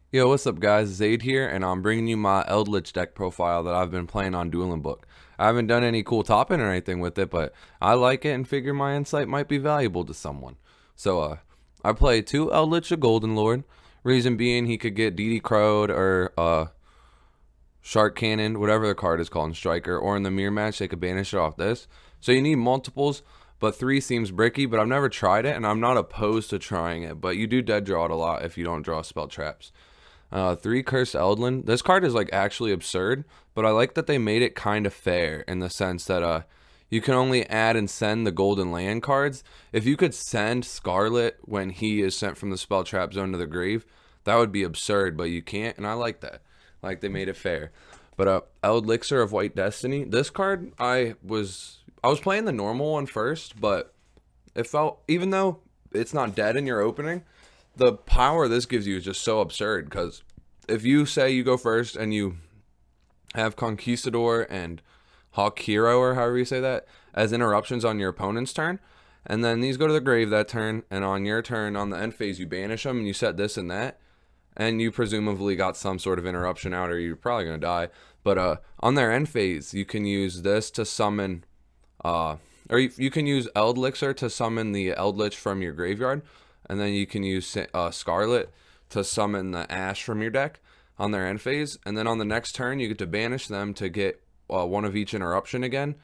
Yo, what's up, guys? Zaid here, and I'm bringing you my Eldlich deck profile that I've been playing on Dueling Book. I haven't done any cool topping or anything with it, but I like it and figure my insight might be valuable to someone. I play two Eldlich a Golden Lord. Reason being, he could get DD Crowed or Shark Cannon, whatever the card is called in Striker, or in the mirror match, they could banish it off this. So you need multiples, but three seems bricky, but I've never tried it, and I'm not opposed to trying it, but you do dead draw it a lot if you don't draw spell traps. Three Cursed Eldlin. This card is like actually absurd, but I like that they made it kind of fair in the sense that you can only add and send the golden land cards. If you could send Scarlet when he is sent from the spell trap zone to the grave, that would be absurd, but you can't, and I like that. Like they made it fair. But Elixir of White Destiny. This card I was playing the normal one first, but it felt, even though it's not dead in your opening, the power this gives you is just so absurd. Because if you say you go first and you have Conquistador and Hawk Hero, or however you say that, as interruptions on your opponent's turn, and then these go to the grave that turn, and on your turn, on the end phase, you banish them and you set this and that, and you presumably got some sort of interruption out, or you're probably going to die. But on their end phase, you can use this to summon or you can use Eldlixir to summon the Eldlich from your graveyard, and then you can use Scarlet to summon the Ash from your deck on their end phase, and then on the next turn you get to banish them to get one of each interruption again.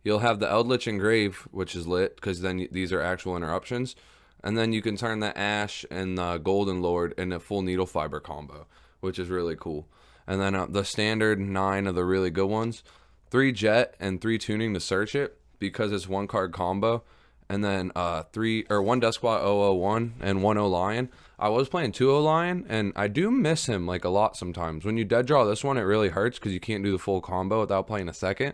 You'll have the Eldlich engrave, which is lit because then these are actual interruptions, and then you can turn the Ash and the Golden Lord into full Needle Fiber combo, which is really cool. And then the standard 9 of the really good ones, 3 Jet and 3 Tuning to search it because it's one card combo, and then 1 Despot 001 and 1 Lion. I was playing 2 Lion, and I do miss him like a lot sometimes. When you dead draw this one, it really hurts because you can't do the full combo without playing a second.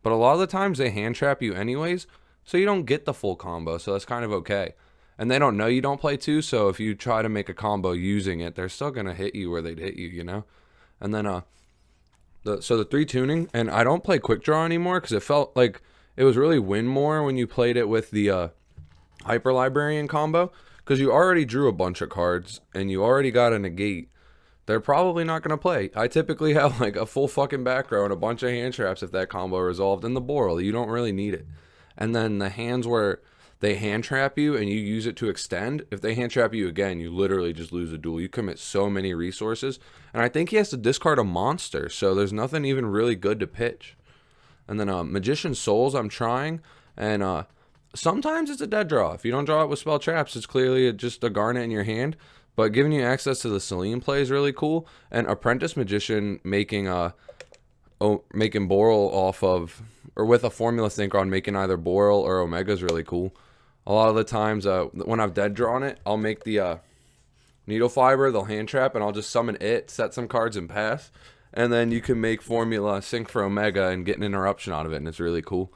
But a lot of the times they hand trap you anyways, so you don't get the full combo, so that's kind of okay. And they don't know you don't play 2, so if you try to make a combo using it, they're still gonna hit you where they'd hit you, you know? And then the 3 tuning, and I don't play quick draw anymore because it felt like it was really win more when you played it with the hyper librarian combo, because you already drew a bunch of cards and you already got a negate. They're probably not going to play. I typically have like a full fucking back row and a bunch of hand traps if that combo resolved in the Boral. You don't really need it. And then the hands where they hand trap you and you use it to extend, if they hand trap you again, you literally just lose a duel. You commit so many resources. And I think he has to discard a monster, so there's nothing even really good to pitch. And then Magician Souls, I'm trying, and sometimes it's a dead draw. If you don't draw it with spell traps, it's clearly just a Garnet in your hand. But giving you access to the Celine play is really cool. And Apprentice Magician making Boral off of, or with a Formula Synchron making either Boral or Omega is really cool. A lot of the times when I've dead drawn it, I'll make the Needle Fiber, they'll hand trap, and I'll just summon it, set some cards, and pass. And then you can make Formula Sync for Omega and get an interruption out of it, and it's really cool.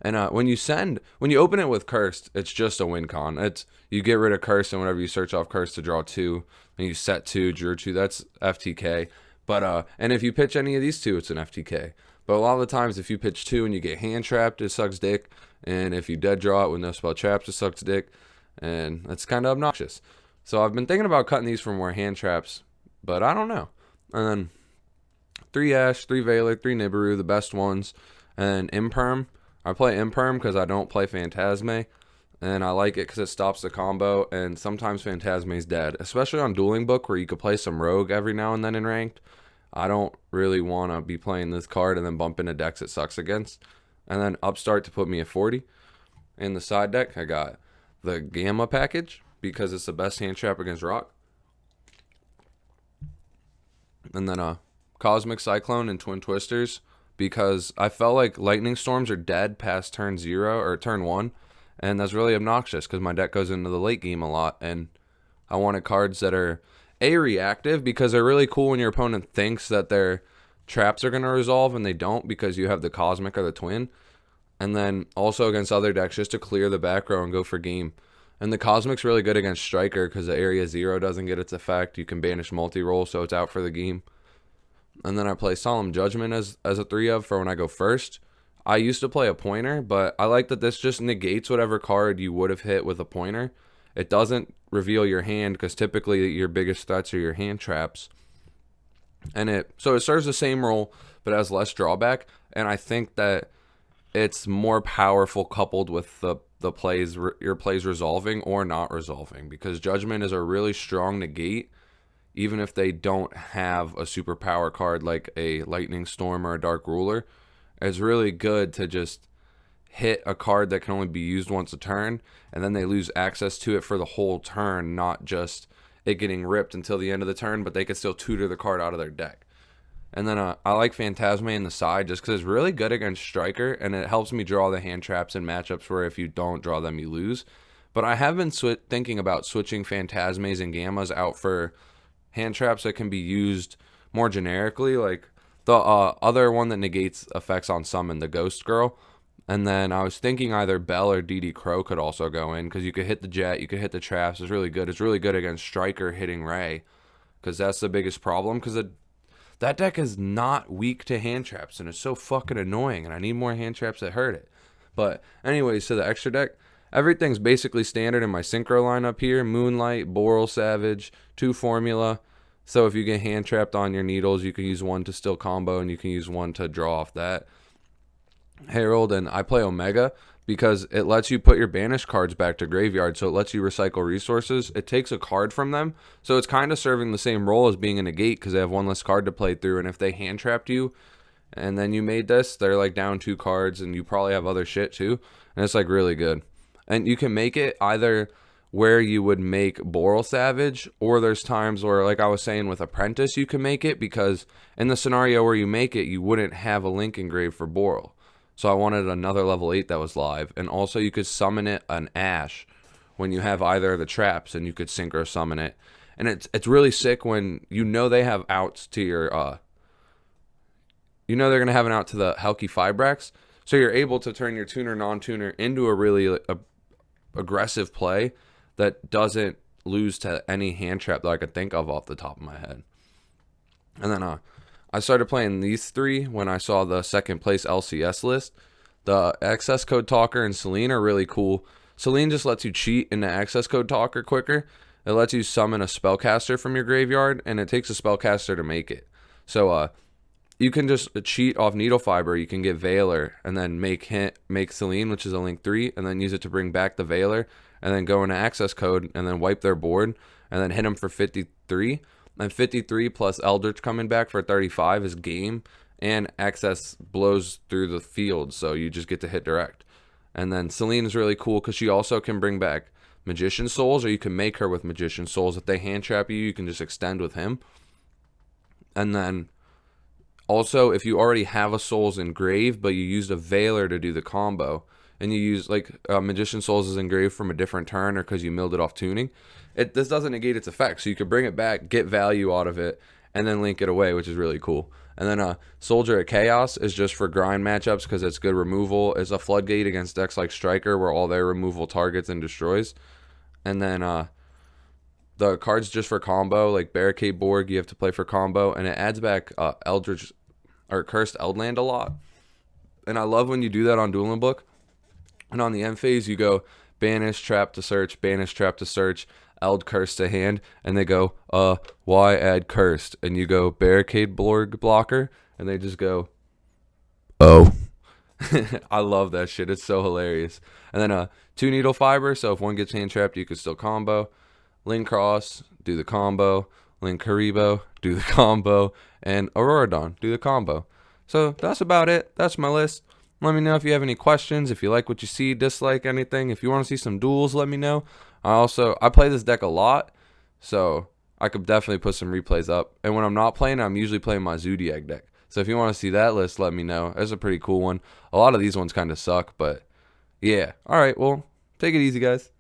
And when you open it with Cursed, it's just a win con. It's you get rid of Cursed, and whenever you search off Cursed to draw 2, and you set 2, drew 2, that's FTK. But and if you pitch any of these two, it's an FTK. But a lot of the times, if you pitch 2 and you get hand trapped, it sucks dick. And if you dead draw it with no spell traps, it sucks dick. And that's kind of obnoxious. So I've been thinking about cutting these for more hand traps, but I don't know. And then 3 Ash, 3 Valor, 3 Nibiru, the best ones, and Imperm. I play Imperm because I don't play Phantasme, and I like it because it stops the combo, and sometimes Phantasme's dead, especially on Dueling Book where you could play some Rogue every now and then in Ranked. I don't really want to be playing this card and then bump into decks it sucks against. And then Upstart to put me at 40. In the side deck, I got the Gamma package because it's the best hand trap against Rock. And then Cosmic Cyclone and Twin Twisters because I felt like Lightning Storms are dead past turn 0 or turn 1, and that's really obnoxious because my deck goes into the late game a lot, and I wanted cards that are reactive because they're really cool when your opponent thinks that their traps are going to resolve and they don't because you have the Cosmic or the Twin, and then also against other decks just to clear the back row and go for game. And the Cosmic's really good against Striker because the Area 0 doesn't get its effect. You can banish multi-roll, so it's out for the game. And then I play Solemn Judgment as a 3 of for when I go first. I used to play a pointer, but I like that this just negates whatever card you would have hit with a pointer. It doesn't reveal your hand because typically your biggest threats are your hand traps. And it serves the same role but has less drawback. And I think that it's more powerful coupled with the plays, your plays resolving or not resolving, because Judgment is a really strong negate even if they don't have a superpower card like a Lightning Storm or a Dark Ruler. It's really good to just hit a card that can only be used once a turn, and then they lose access to it for the whole turn, not just it getting ripped until the end of the turn, but they can still tutor the card out of their deck. And then I like Phantasme in the side just because it's really good against Striker, and it helps me draw the hand traps in matchups where if you don't draw them, you lose. But I have been thinking about switching Phantasmes and Gammas out for hand traps that can be used more generically, like the other one that negates effects on summon, the Ghost Girl. And then I was thinking either Bell or DD Crow could also go in, because you could hit the Jet, you could hit the traps. It's really good. It's really good against Striker hitting Ray, because that's the biggest problem, because that deck is not weak to hand traps, and it's so fucking annoying, and I need more hand traps that hurt it. But anyways, to the extra deck, everything's basically standard in my Synchro lineup here. Moonlight, Boral Savage, 2 Formula. So if you get hand trapped on your needles, you can use one to still combo, and you can use one to draw off that. Herald, and I play Omega because it lets you put your banished cards back to graveyard, so it lets you recycle resources. It takes a card from them, so it's kind of serving the same role as being a negate because they have one less card to play through, and if they hand trapped you and then you made this, they're like down 2 cards, and you probably have other shit too, and it's like really good. And you can make it either where you would make Boral Savage, or there's times where, like I was saying with Apprentice, you can make it because in the scenario where you make it, you wouldn't have a link engraved for Boral. So I wanted another level 8 that was live. And also you could summon it an Ash when you have either of the traps, and you could synchro summon it. And it's really sick when you know they have outs to your you know they're going to have an out to the Helki Fibrax. So you're able to turn your tuner non-tuner into a really aggressive play that doesn't lose to any hand trap that I could think of off the top of my head. And then I started playing these 3 when I saw the second place LCS list. The access code talker and Celine are really cool. Celine just lets you cheat into access code talker quicker. It lets you summon a spellcaster from your graveyard, and it takes a spellcaster to make it. So you can just cheat off Needle Fiber. You can get Veiler and then make Celine, which is a link 3, and then use it to bring back the Veiler, and then go into access code and then wipe their board and then hit them for 53. And 53 plus Eldritch coming back for 35 is game, and access blows through the field, so you just get to hit direct. And then Celine is really cool because she also can bring back Magician Souls, or you can make her with Magician Souls. If they hand trap you, you can just extend with him. And then also, if you already have a Souls engraved, but you used a Veiler to do the combo, and you use, like, Magician Souls is engraved from a different turn, or because you milled it off tuning, this doesn't negate its effect. So you could bring it back, get value out of it, and then link it away, which is really cool. And then Soldier of Chaos is just for grind matchups because it's good removal. It's a floodgate against decks like Striker, where all their removal targets and destroys. And then the cards just for combo, like Barricade Borg, you have to play for combo, and it adds back Eldritch or Cursed Eldland a lot. And I love when you do that on Dueling Book. And on the end phase, you go banish, trap to search, banish, trap to search, Eld Cursed to hand, and they go, why add Cursed? And you go Barricade Borg blocker, and they just go, oh. I love that shit. It's so hilarious. And then 2 Needle Fiber, so if one gets hand trapped, you can still combo. Link Cross, do the combo. Link Haribo, do the combo. And Auroradon, do the combo. So that's about it. That's my list. Let me know if you have any questions, if you like what you see, dislike anything. If you want to see some duels, let me know. I play this deck a lot, so I could definitely put some replays up. And when I'm not playing, I'm usually playing my Zodiac deck. So if you want to see that list, let me know. It's a pretty cool one. A lot of these ones kind of suck, but yeah. All right, well, take it easy, guys.